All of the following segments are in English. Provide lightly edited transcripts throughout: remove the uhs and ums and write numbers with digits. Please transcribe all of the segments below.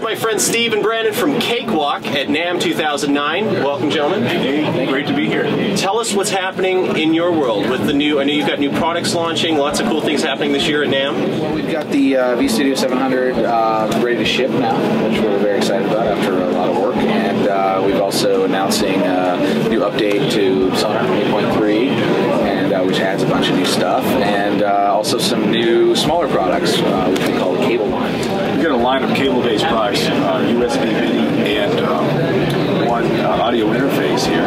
My friends Steve and Brandon from Cakewalk at NAMM 2009. Welcome, gentlemen. Hey, great to be here. Tell us what's happening in your world with the new, I know you've got new products launching, lots of cool things happening this year at NAMM. Well, we've got the V-Studio 700 ready to ship now, which we're very excited about after a lot of work. And we've also announcing a new update to Sonar 8.3, and which adds a bunch of new stuff, and also some new smaller products, which we call the cable line. We've got a line of cable-based products, USB MIDI, and one audio interface here.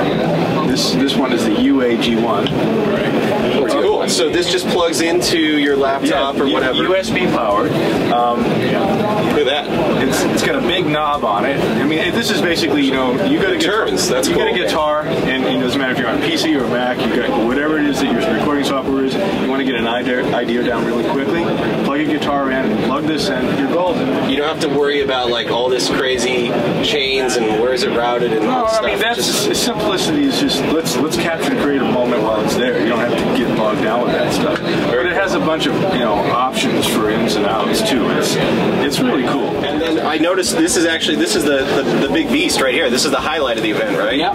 This one is the UAG1. Right? Oh, cool. So this just plugs into your laptop or whatever? USB powered. Look at that. It's got a big knob on it. I mean, this is basically, you got a guitar. That's you cool. got a guitar, and it doesn't matter if you're on PC or Mac. You got whatever it is that your recording software is. You want to get an idea down really quickly. Plug your guitar in, plug this in, you're golden. You don't have to worry about like all this crazy chains and where is it routed and all that stuff. I mean, that's simplicity is just let's capture and create a moment while it's there. You don't have to get bogged down with that stuff. But it has a bunch of options for ins and outs too. It's really cool. And then I noticed this is the big beast right here. This is the highlight of the event, right? Yeah.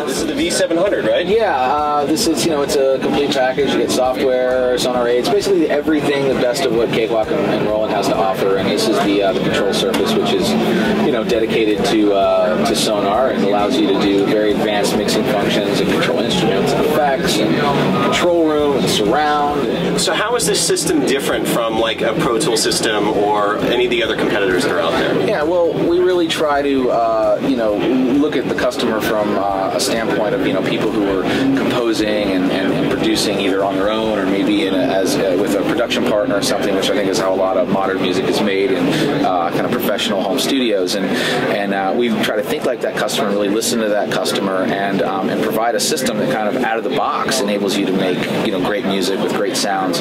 This is the V700, right? Yeah, this is, it's a complete package. You get software, Sonar 8. It's basically everything, the best of what Cakewalk and Roland has to offer. And this is the control surface, which is, dedicated to Sonar and allows you to do very advanced mixing functions and control instruments and effects and control room and surround. So how is this system different from like a Pro Tool system or any of the other competitors that are out there? Yeah, well, we really try to, look at the customer from a standpoint of, people who are composing and producing either on their own or maybe with a production partner or something, which I think is how a lot of modern music is made in kind of professional home studios. And we try to think like that customer, really listen to that customer, and provide a system that kind of out of the box enables you to make great music with great sounds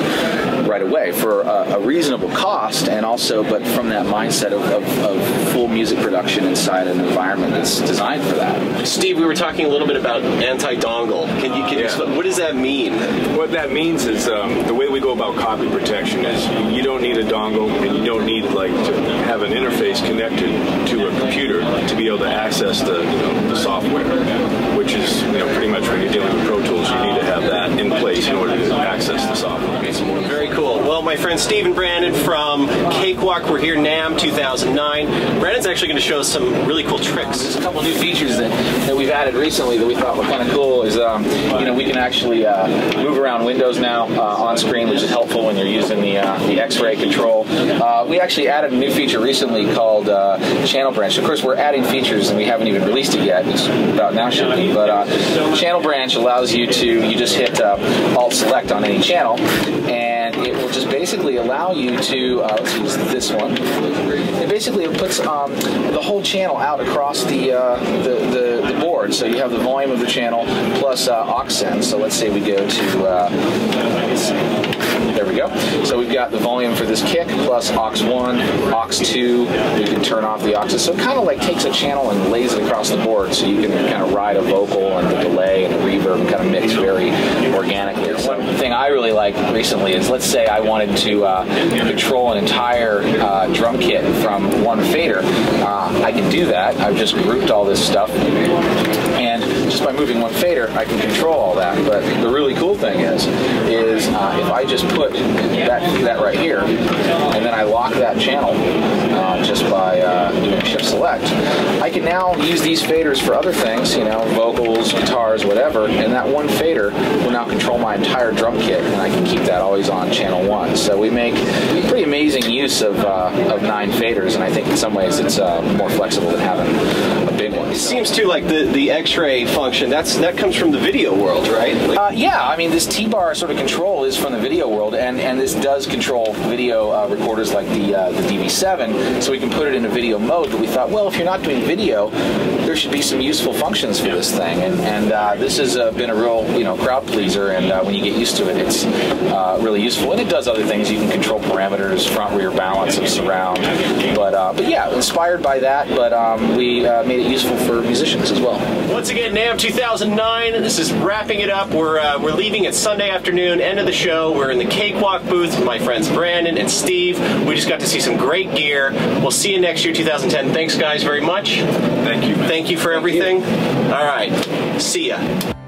right away for a reasonable cost, and also but from that mindset of full music production inside an environment that's designed for that. Steve, we were talking a little bit about anti-dongle. Can you explain, what does that mean? What that means is the way we go about copy protection is you don't need a dongle, and you don't need to have an interface connected to a computer to be able to access the software, which is pretty much when you're dealing with Pro Tools, you need to have that in place in order to access the software. Very cool. Well, my friends Steve and Brandon from Cakewalk, we're here NAMM 2009. Brandon's actually going to show us some really cool tricks. There's a couple new features that we've added recently that we thought were kind of cool. Is we can actually move around windows now on screen, which is helpful when you're using the X-ray control. We actually added a new feature recently called Channel Branch. Of course, we're adding features and we haven't even released it yet. It's about now shipping. But Channel Branch allows you just hit Alt Select on any channel, and it will just basically allow you to, let's use this one. It basically puts the whole channel out across the board. So you have the volume of the channel plus aux send. So let's say we go to, there we go. So we've got the volume for this kick plus aux 1, aux 2. We can turn off the auxes. So it kind of like takes a channel and lays it across the board, so you can kind of ride a vocal and the delay and the reverb and kind of mix very organically. One thing I really like recently is, let's say I wanted to control an entire drum kit from one fader. I can do that. I've just grouped all this stuff, and just by moving one fader, I can control all that. But the really cool thing is if I just put that right here, and then I lock that channel just by doing Shift Select, I can now use these faders for other things, vocals, guitars, whatever, and that one fader will now control my entire drum kit, and I can keep that always on channel 1. So we make pretty amazing use of 9 faders, and I think in some ways it's more flexible than having a big one. It seems too like the X-ray function, that comes from the video world, right? Yeah, I mean, this T-bar sort of control is from the video world, and this does control video recorders like the DV7, so we can put it in a video mode, but we thought, well, if you're not doing video, there should be some useful functions for this thing, and this has been a real, crowd pleaser, and when you get used to it, it's really useful, and it does other things. You can control parameters, front, rear balance, and surround, but yeah, inspired by that, but we made it useful for musicians as well. Once again, NAMM 2009, this is wrapping it up. We're leaving at Sunday afternoon, end of the show. We're in the Cakewalk booth with my friends Brandon and Steve. We just got to see some great gear. We'll see you next year, 2010. Thanks, guys, very much. Thank you. Thank you for everything. All right. See ya.